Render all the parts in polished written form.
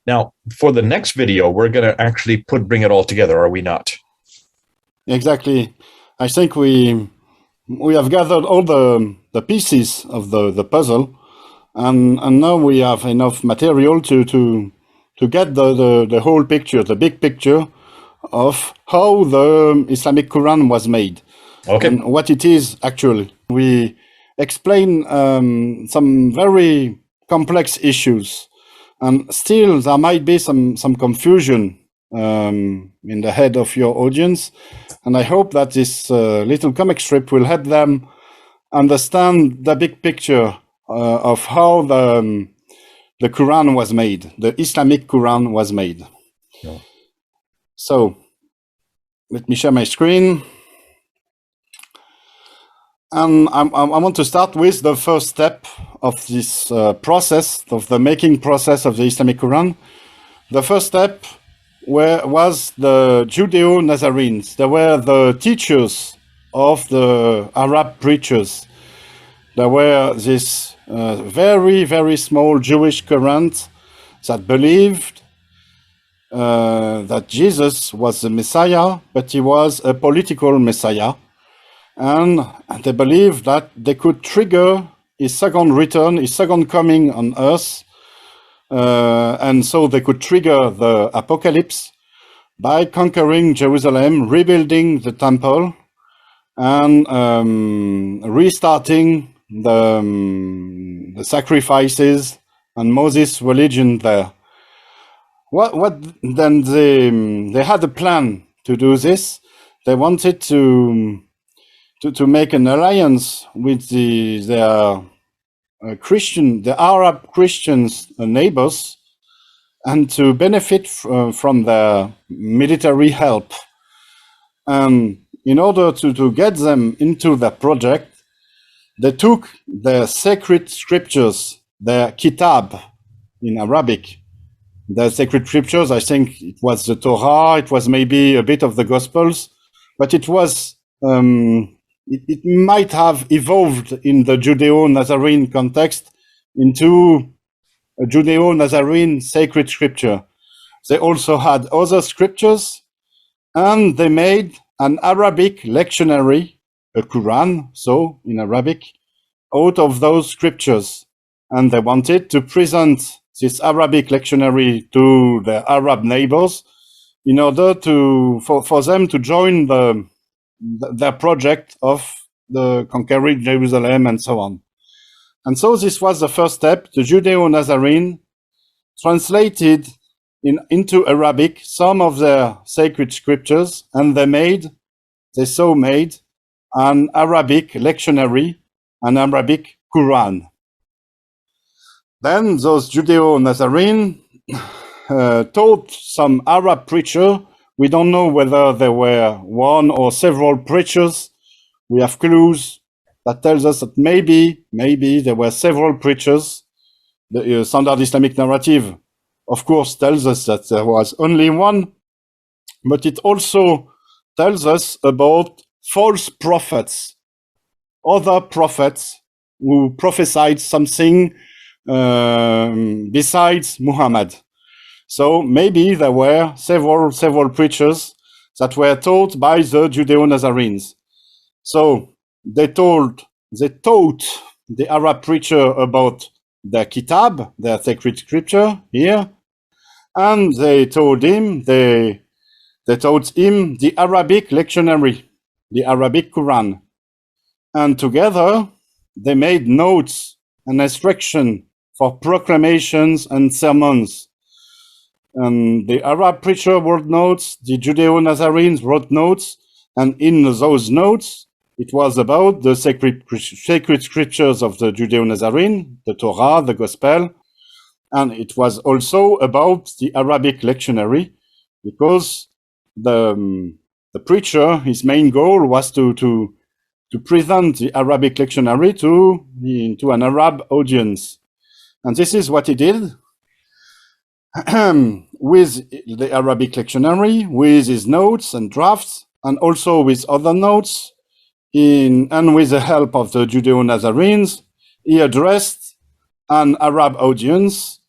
Now, for the next video, we're going to actually bring it all together, are we not? Exactly. I think we have gathered all the pieces of the puzzle, and now we have enough material to get the whole picture, the big picture of how the Islamic Quran was made. Okay. And what it is actually. We explain some very complex issues, and still there might be some confusion in the head of your audience. And I hope that this little comic strip will help them understand the big picture of how the Quran was made, the Islamic Quran was made. Yeah. So let me share my screen. And I want to start with the first step of this process, of the making process of the Islamic Quran. The first step was the Judeo-Nazarenes. They were the teachers of the Arab preachers. There were this very, very small Jewish current that believed that Jesus was the Messiah, but he was a political Messiah. And they believed that they could trigger his second return, his second coming on earth. And so they could trigger the apocalypse by conquering Jerusalem, rebuilding the temple, and restarting the sacrifices and Moses' religion there. What then they had a plan to do this. They wanted to make an alliance with their Arab Christians neighbors, and to benefit from their military help. And in order to get them into the project, they took their sacred scriptures, their kitab in Arabic. The sacred scriptures, I think it was the Torah, it was maybe a bit of the Gospels, but it was it might have evolved in the Judeo-Nazarene context into a Judeo-Nazarene sacred scripture. They also had other scriptures, and they made an Arabic lectionary, a Quran, so in Arabic, out of those scriptures. And they wanted to present this Arabic lectionary to their Arab neighbors in order for them to join their project of the conquering Jerusalem and so on. And so this was the first step. The Judeo-Nazarene translated into Arabic some of their sacred scriptures, and they made an Arabic lectionary, an Arabic Quran. Then those Judeo-Nazarene taught some Arab preacher. We don't know whether there were one or several preachers. We have clues that tells us that maybe there were several preachers. The standard Islamic narrative, of course, tells us that there was only one, but it also tells us about false prophets, other prophets who prophesied something besides Muhammad. So maybe there were several preachers that were taught by the Judeo-Nazarenes. So they taught the Arab preacher about their kitab, their sacred scripture here, and they taught him the Arabic lectionary, the Arabic Quran. And together they made notes and instruction for proclamations and sermons. And the Arab preacher wrote notes, the Judeo-Nazarenes wrote notes, and in those notes, it was about the sacred scriptures of the Judeo-Nazarene, the Torah, the Gospel, and it was also about the Arabic lectionary, because the preacher, his main goal was to present the Arabic lectionary to an Arab audience. And this is what he did. With the Arabic lectionary, with his notes and drafts, and also with other notes, and with the help of the Judeo-Nazarenes, he addressed an Arab audience,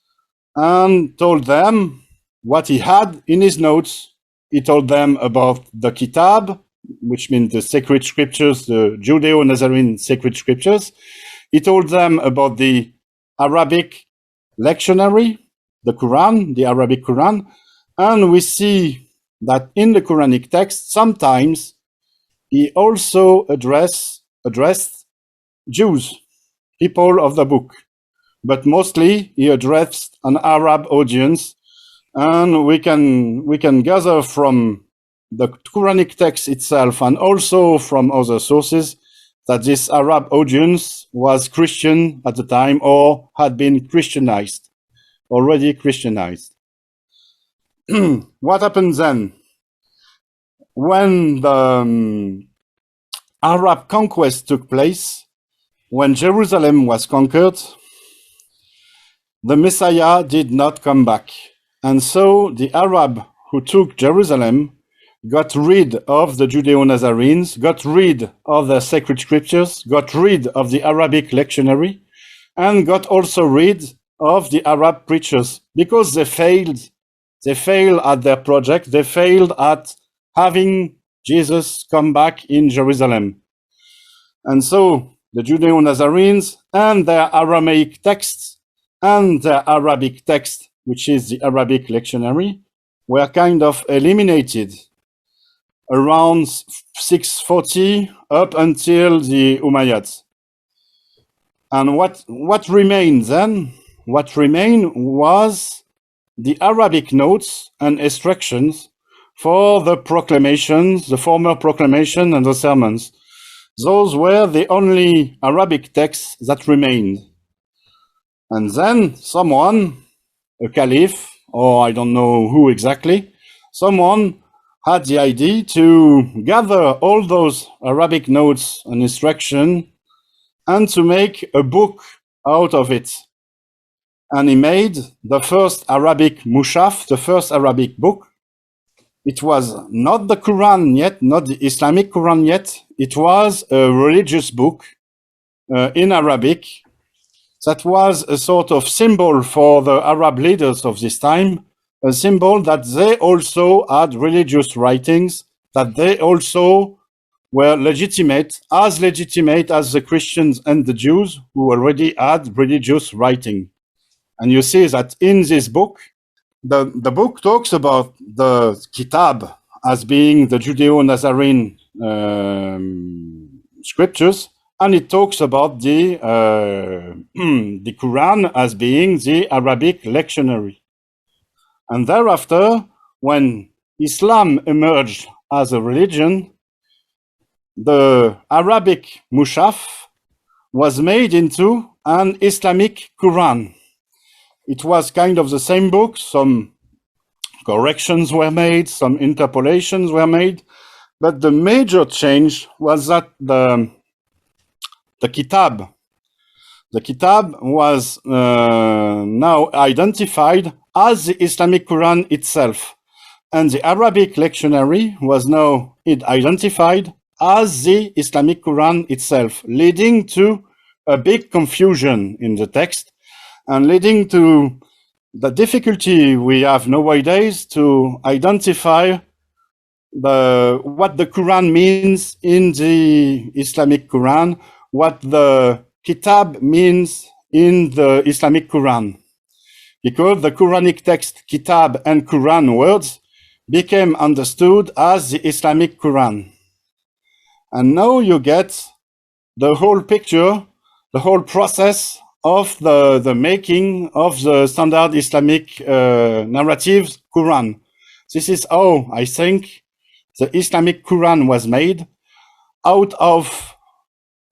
and told them what he had in his notes. He told them about the Kitab, which means the sacred scriptures, the Judeo-Nazarene sacred scriptures. He told them about the Arabic lectionary, the Quran, the Arabic Quran. And we see that in the Quranic text, sometimes he also addressed Jews, people of the book, but mostly he addressed an Arab audience. And we can gather from the Quranic text itself and also from other sources that this Arab audience was Christian at the time or had been Christianized, already Christianized. What happened then? When the Arab conquest took place, when Jerusalem was conquered, the Messiah did not come back. And so the Arab who took Jerusalem got rid of the Judeo-Nazarenes, got rid of the sacred scriptures, got rid of the Arabic lectionary, and got also rid of the Arab preachers because they failed. They failed at their project. They failed at having Jesus come back in Jerusalem. And so the Judeo-Nazarenes and their Aramaic texts and their Arabic text, which is the Arabic lectionary, were kind of eliminated around 640 up until the Umayyads. And what remained then? What remained was the Arabic notes and instructions for the proclamations, the former proclamation and the sermons. Those were the only Arabic texts that remained. And then someone, a caliph, or I don't know who exactly, someone had the idea to gather all those Arabic notes and instruction and to make a book out of it. And he made the first Arabic mushaf, the first Arabic book. It was not the Quran yet, not the Islamic Quran yet. It was a religious book in Arabic that was a sort of symbol for the Arab leaders of this time, a symbol that they also had religious writings, that they also were legitimate as the Christians and the Jews who already had religious writing. And you see that in this book, the book talks about the Kitab as being the Judeo-Nazarene scriptures, and it talks about the Quran as being the Arabic lectionary. And thereafter, when Islam emerged as a religion, the Arabic mushaf was made into an Islamic Quran. It was kind of the same book. Some corrections were made, some interpolations were made, but the major change was that the Kitab was now identified as the Islamic Quran itself, and the Arabic lectionary was now identified as the Islamic Quran itself, leading to a big confusion in the text and leading to the difficulty we have nowadays to identify what the Quran means in the Islamic Quran, what the Kitab means in the Islamic Quran. Because the Quranic text, Kitab and Quran words became understood as the Islamic Quran. And now you get the whole picture, the whole process of the making of the standard Islamic narrative Quran. This is how I think the Islamic Quran was made, out of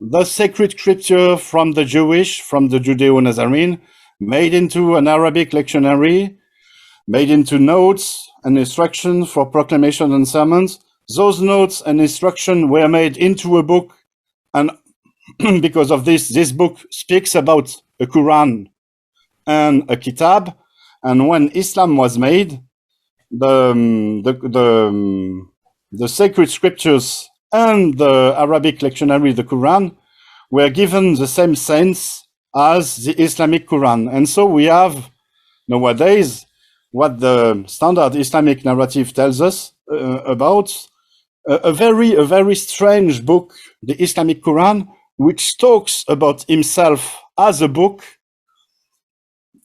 the sacred scripture from the Judeo-Nazarene, made into an Arabic lectionary, made into notes and instructions for proclamation and sermons. Those notes and instructions were made into a book, and because of this book speaks about a Quran and a Kitab. And when Islam was made, the sacred scriptures and the Arabic lectionary, the Quran, were given the same sense as the Islamic Quran. And so we have nowadays, what the standard Islamic narrative tells us about a very strange book, the Islamic Quran, which talks about himself as a book.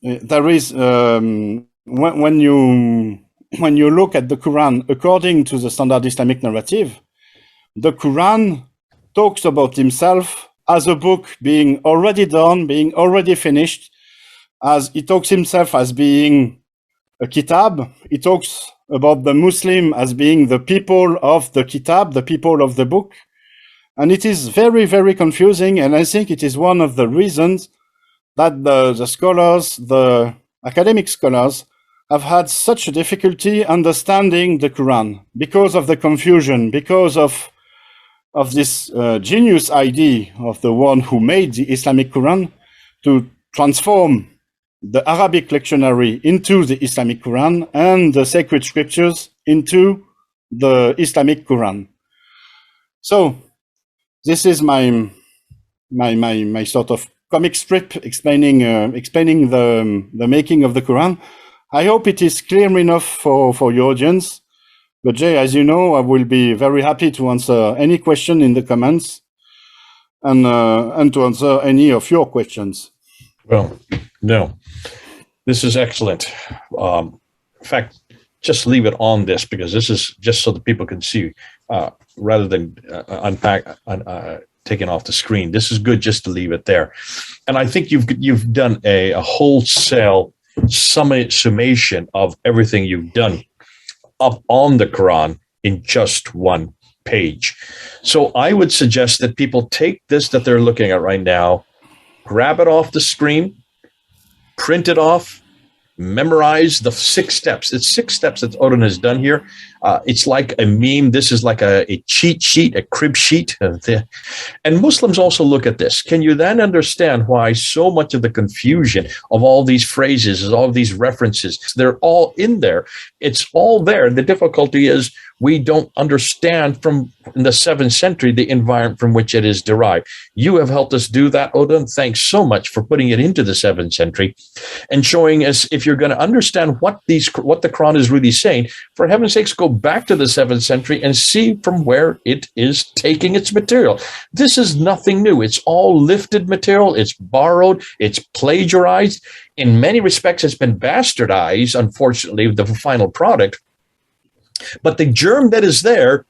There is when you look at the Quran according to the standard Islamic narrative, the Quran talks about himself as a book being already done, being already finished, as he talks himself as being a kitab. He talks about the Muslim as being the people of the kitab, the people of the book. And it is very confusing, and I think it is one of the reasons that the scholars, the academic scholars, have had such a difficulty understanding the Quran because of the confusion, because of this genius idea of the one who made the Islamic Quran to transform the Arabic lectionary into the Islamic Quran and the sacred scriptures into the Islamic Quran. So this is my sort of comic strip explaining the making of the Quran. I hope it is clear enough for your audience. But Jay, as you know, I will be very happy to answer any question in the comments and to answer any of your questions. Well, no, this is excellent. In fact, just leave it on this, because this is just so that people can see, rather than taking off the screen. This is good just to leave it there. And I think you've done a wholesale summation of everything you've done up on the Quran in just one page. So I would suggest that people take this that they're looking at right now, grab it off the screen, print it off, memorize the 6 steps. It's 6 steps that Odon has done here. It's like a meme. This is like a cheat sheet, a crib sheet. And Muslims also look at this. Can you then understand why so much of the confusion of all these phrases, all of these references, they're all in there. It's all there. The difficulty is we don't understand from in the 7th century the environment from which it is derived. You have helped us do that, Odon. Thanks so much for putting it into the 7th century and showing us, if you're going to understand what the Quran is really saying, for heaven's sakes, go back to the 7th century and see from where it is taking its material. This is nothing new. It's all lifted material. It's borrowed. It's plagiarized. In many respects, it's been bastardized, unfortunately, the final product. But the germ that is there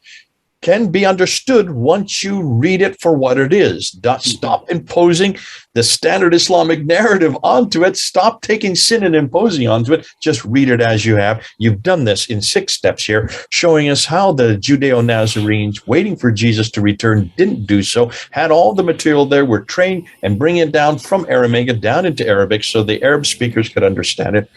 can be understood once you read it for what it is. Stop imposing the standard Islamic narrative onto it. Stop taking sin and imposing onto it. Just read it as you have. You've done this in 6 steps here, showing us how the Judeo-Nazarenes, waiting for Jesus to return, didn't do so, had all the material there, were trained and bringing it down from Aramaic down into Arabic so the Arab speakers could understand it.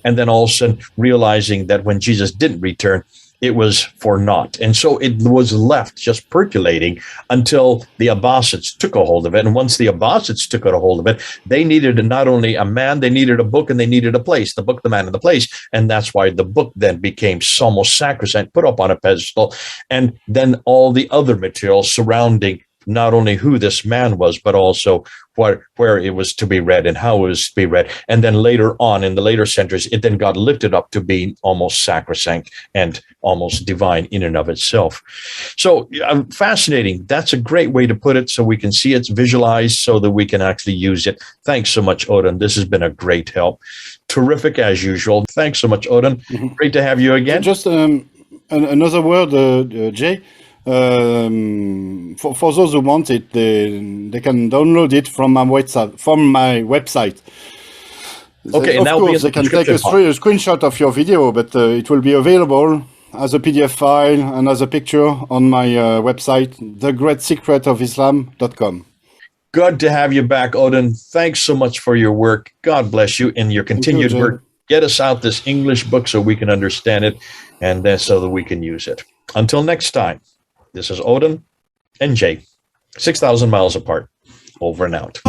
And then also realizing that when Jesus didn't return, it was for naught. And so it was left just percolating until the Abbasids took a hold of it. And once the Abbasids took a hold of it, they needed not only a man, they needed a book, and they needed a place, the book, the man, and the place. And that's why the book then became almost sacrosanct, put up on a pedestal. And then all the other material surrounding not only who this man was, but also where it was to be read and how it was to be read. And then later on, in the later centuries, it then got lifted up to being almost sacrosanct and almost divine in and of itself. So fascinating. That's a great way to put it, so we can see it's visualized so that we can actually use it. Thanks so much, Odon. This has been a great help. Terrific as usual. Thanks so much, Odon. Mm-hmm. Great to have you again. Just another word, Jay. For those who want it, they can download it from my website. Okay, of course, they can take a screenshot of your video, but it will be available as a PDF file and as a picture on my website, thegreatsecretofislam.com. Good to have you back, Odon. Thanks so much for your work. God bless you and your continued work. Get us out this English book so we can understand it, and then so that we can use it. Until next time. This is Odon and Jay, 6,000 miles apart. Over and out.